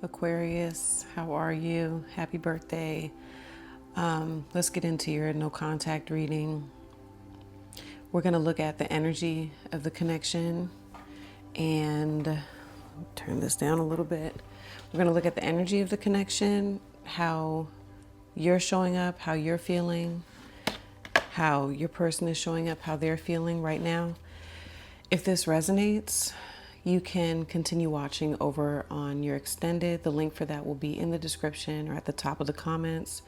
Aquarius, how are you? Happy birthday. Let's get into your no contact reading. We're going to look at the energy of the connection and turn this down a little bit. We're going to look at the energy of the connection, how you're showing up, how you're feeling, how your person is showing up, how they're feeling right now. If this resonates, you can continue watching over on your extended. The link for that will be in the description or at the top of the comments.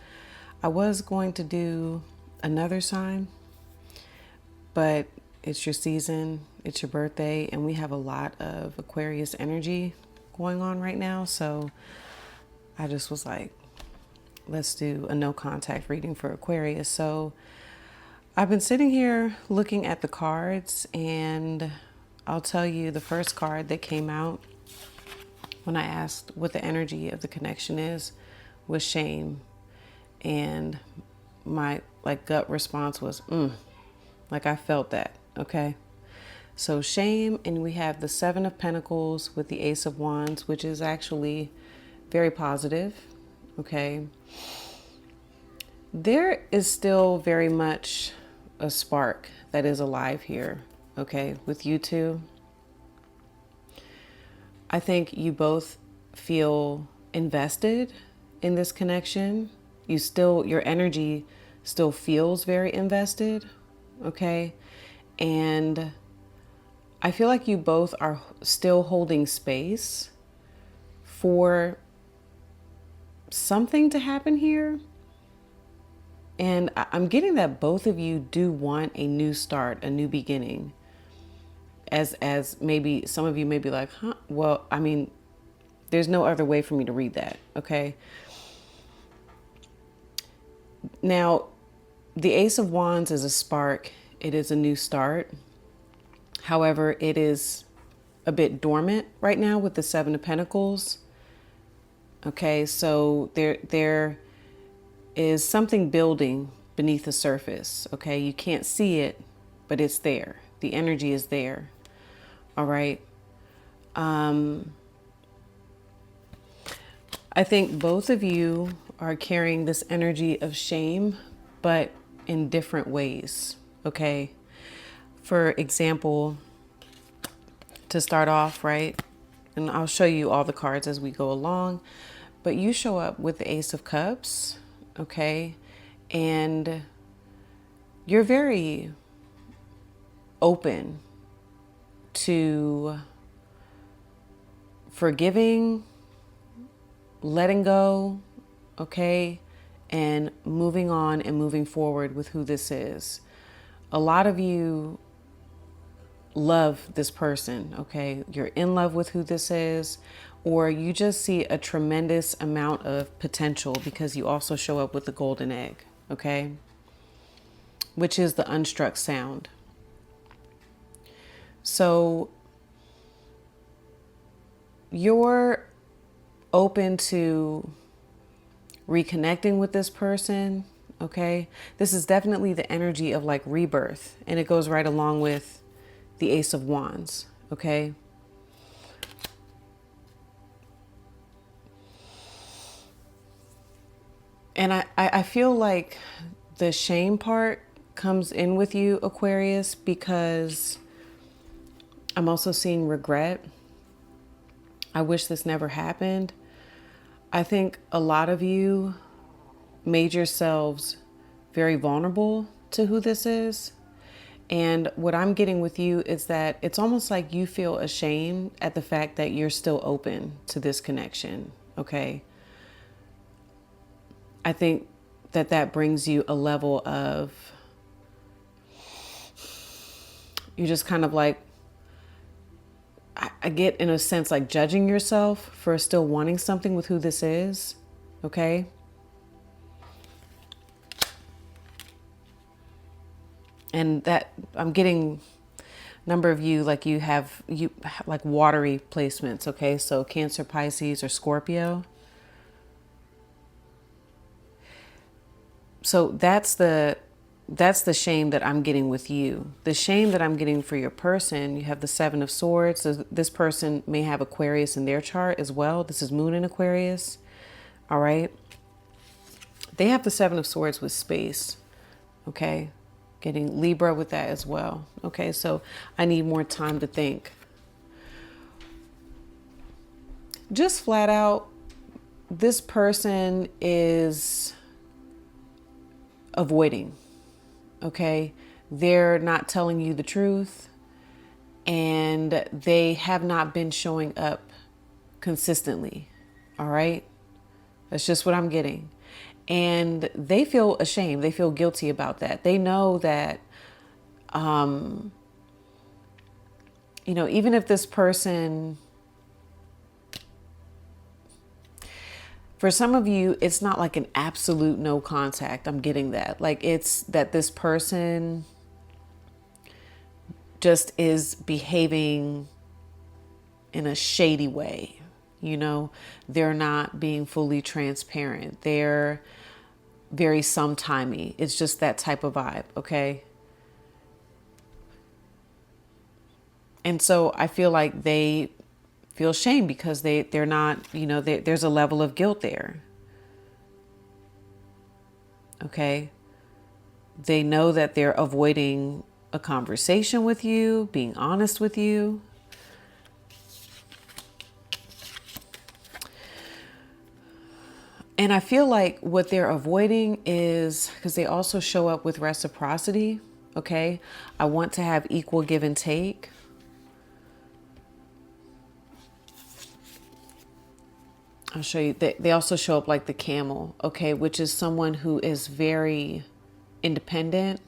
I was going to do another sign, but it's your season, it's your birthday, and we have a lot of Aquarius energy going on right now. So I just was like, let's do a no contact reading for Aquarius. So I've been sitting here looking at the cards, and I'll tell you the first card that came out when I asked what the energy of the connection is was shame. And my gut response was, like I felt that, okay? So shame, and we have the Seven of Pentacles with the Ace of Wands, which is actually very positive, okay? There is still very much a spark that is alive here, okay, with you two. I think you both feel invested in this connection. Your energy still feels very invested, okay? And I feel like you both are still holding space for something to happen here. And I'm getting that both of you do want a new start, a new beginning. As maybe some of you may be like, huh? Well, I mean, there's no other way for me to read that, okay? Now, the Ace of Wands is a spark. It is a new start. However, it is a bit dormant right now with the Seven of Pentacles. Okay, so there is something building beneath the surface. Okay, you can't see it, but it's there. The energy is there. All right. I think both of you are carrying this energy of shame, but in different ways. Okay. For example, to start off, right? And I'll show you all the cards as we go along, but you show up with the Ace of Cups. Okay. And you're very open to forgiving, letting go, okay, and moving on and moving forward with who this is. A lot of you love this person, okay? You're in love with who this is, or you just see a tremendous amount of potential because you also show up with the golden egg, okay? Which is the unstruck sound. So you're open to reconnecting with this person, okay? This is definitely the energy of like rebirth, and it goes right along with the Ace of Wands, okay? And I feel like the shame part comes in with you, Aquarius, because I'm also seeing regret. I wish this never happened. I think a lot of you made yourselves very vulnerable to who this is. And what I'm getting with you is that it's almost like you feel ashamed at the fact that you're still open to this connection, okay? I think that brings you a level of, you just kind of like, I get in a sense like judging yourself for still wanting something with who this is, okay? And that I'm getting a number of you like you like watery placements, okay? So Cancer, Pisces, or Scorpio. So that's the that's the shame that I'm getting with you. The shame that I'm getting for your person, you have the Seven of Swords. So this person may have Aquarius in their chart as well. This is Moon in Aquarius. All right. They have the Seven of Swords with space. Okay. Getting Libra with that as well. Okay. So I need more time to think. Just flat out, this person is avoiding. Okay. They're not telling you the truth, and they have not been showing up consistently. All right. That's just what I'm getting. And they feel ashamed. They feel guilty about that. They know that, even if this person, for some of you, it's not like an absolute no contact. I'm getting that. Like, it's that this person just is behaving in a shady way. They're not being fully transparent. They're very sometimey. It's just that type of vibe. Okay. And so I feel like they feel shame because they're not, there's a level of guilt there. Okay. They know that they're avoiding a conversation with you, being honest with you. And I feel like what they're avoiding is because they also show up with reciprocity. Okay. I want to have equal give and take. I'll show you. They also show up like the camel. Okay. Which is someone who is very independent.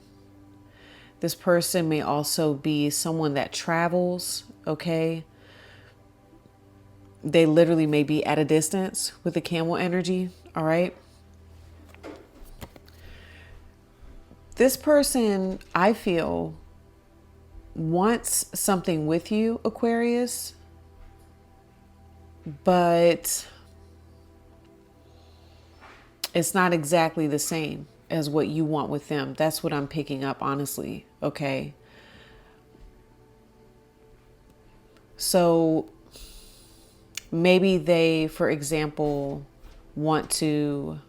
This person may also be someone that travels. Okay. They literally may be at a distance with the camel energy. All right. This person, I feel, wants something with you, Aquarius, but it's not exactly the same as what you want with them. That's what I'm picking up, honestly. Okay. So maybe they, for example, want to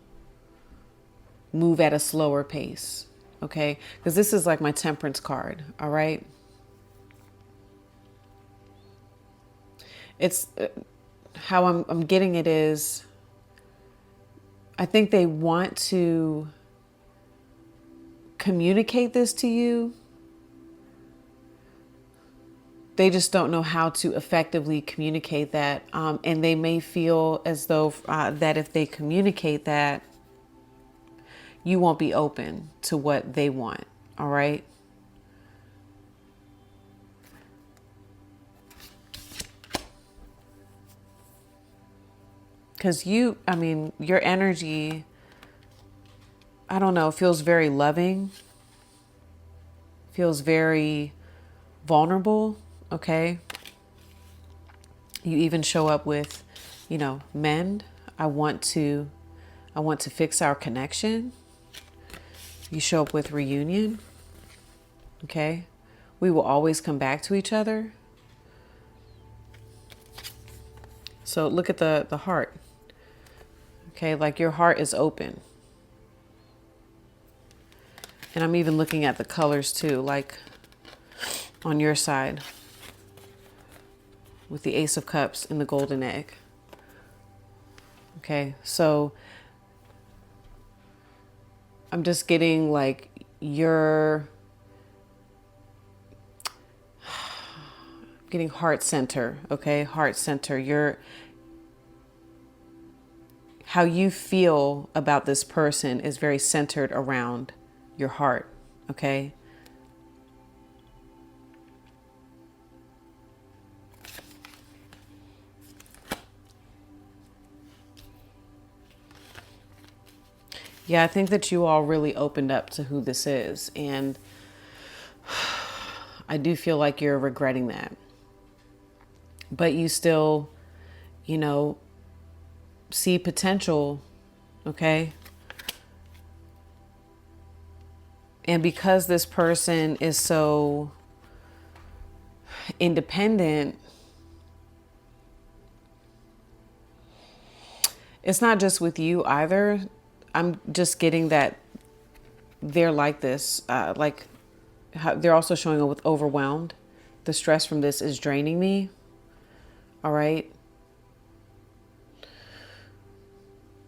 move at a slower pace. Okay. Because this is like my Temperance card. All right. It's how I'm getting it is, I think they want to communicate this to you. They just don't know how to effectively communicate that. And they may feel as though that if they communicate that, you won't be open to what they want. All right. Because your energy, I don't know, feels very loving, feels very vulnerable. Okay. You even show up with, mend. I want to fix our connection. You show up with reunion. Okay. We will always come back to each other. So look at the heart. Okay. Like your heart is open. And I'm even looking at the colors too, like on your side with the Ace of Cups and the Golden Egg. Okay, so I'm just getting like you're getting heart center. Okay, heart center. How you feel about this person is very centered around your heart. Okay. Yeah, I think that you all really opened up to who this is. And I do feel like you're regretting that. But you still, see potential. Okay. And because this person is so independent, it's not just with you either. I'm just getting that they're like this. Like they're also showing up with overwhelmed. The stress from this is draining me. All right.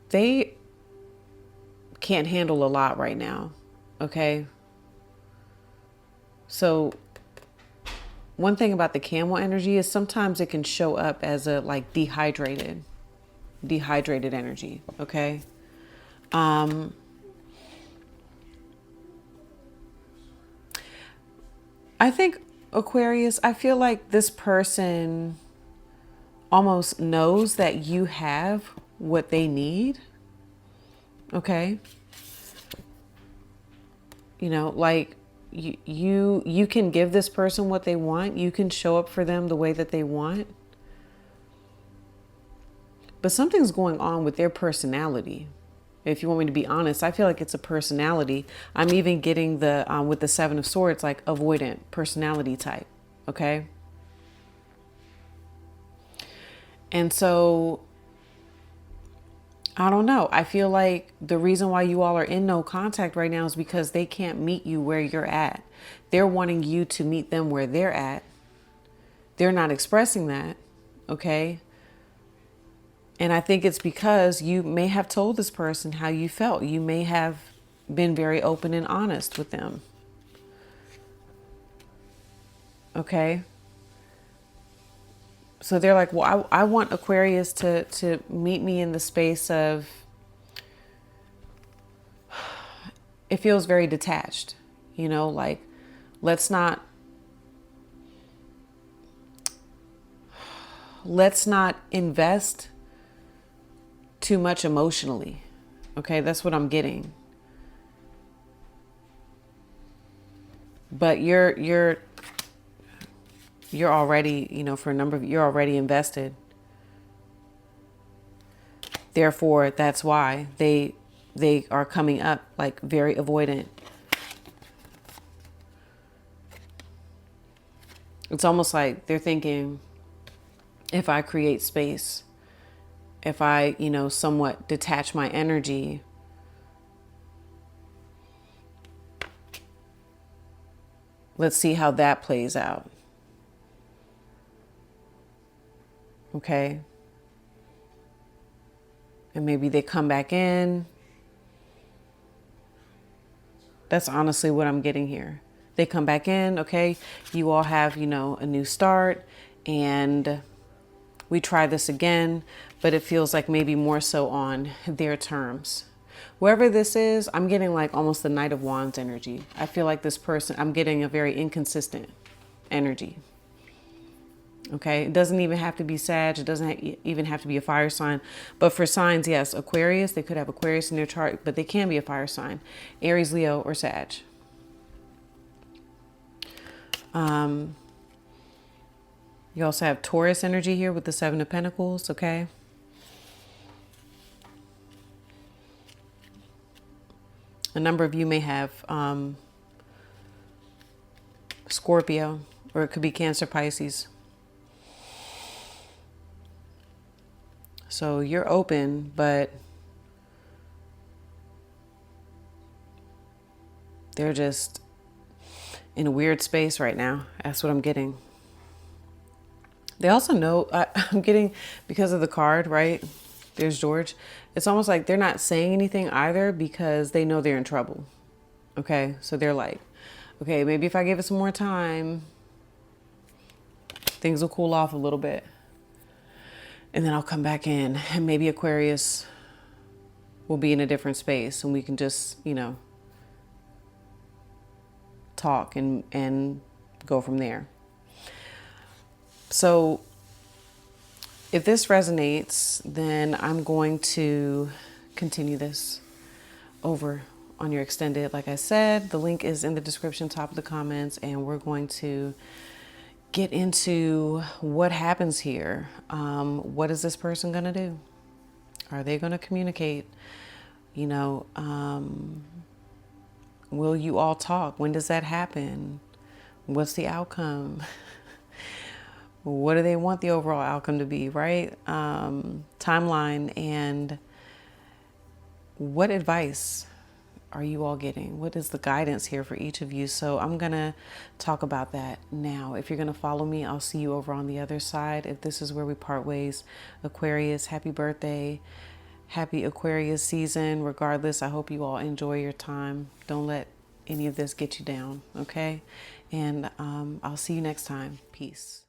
They can't handle a lot right now. Okay. So one thing about the camel energy is sometimes it can show up as a like dehydrated energy. Okay. I think Aquarius, I feel like this person almost knows that you have what they need. Okay. You know, like you can give this person what they want. You can show up for them the way that they want. But something's going on with their personality. If you want me to be honest, I feel like it's a personality. I'm even getting the, with the Seven of Swords, like avoidant personality type. Okay. And so, I don't know. I feel like the reason why you all are in no contact right now is because they can't meet you where you're at. They're wanting you to meet them where they're at. They're not expressing that. Okay. And I think it's because you may have told this person how you felt. You may have been very open and honest with them. Okay. So they're like, well, I want Aquarius to meet me in the space of, it feels very detached, you know, like let's not invest too much emotionally. Okay, that's what I'm getting. But you're already, you know, for a number of, you're already invested. Therefore, that's why they are coming up like very avoidant. It's almost like they're thinking, if I create space, if I, you know, somewhat detach my energy, let's see how that plays out. Okay. And maybe they come back in. That's honestly what I'm getting here. They come back in. Okay. You all have, you know, a new start and we try this again, but it feels like maybe more so on their terms. Whoever this is, I'm getting like almost the Knight of Wands energy. I feel like this person, I'm getting a very inconsistent energy. Okay. It doesn't even have to be Sag. It doesn't even have to be a fire sign. But for signs, yes, Aquarius, they could have Aquarius in their chart, but they can be a fire sign. Aries, Leo, or Sag. You also have Taurus energy here with the Seven of Pentacles, okay? A number of you may have Scorpio, or it could be Cancer, Pisces. So you're open, but they're just in a weird space right now. That's what I'm getting. They also know, I'm getting, because of the card, right? There's George. It's almost like they're not saying anything either because they know they're in trouble. Okay. So they're like, okay, maybe if I give it some more time, things will cool off a little bit. And then I'll come back in and maybe Aquarius will be in a different space and we can just, you know, talk and go from there. So if this resonates, then I'm going to continue this over on your extended. Like I said, the link is in the description, top of the comments, and we're going to get into what happens here. What is this person going to do? Are they going to communicate? You know, Will you all talk? When does that happen? What's the outcome? What do they want the overall outcome to be, right? Timeline, and what advice are you all getting? What is the guidance here for each of you? So I'm going to talk about that now. If you're going to follow me, I'll see you over on the other side. If this is where we part ways, Aquarius, happy birthday. Happy Aquarius season. Regardless, I hope you all enjoy your time. Don't let any of this get you down, okay? And I'll see you next time. Peace.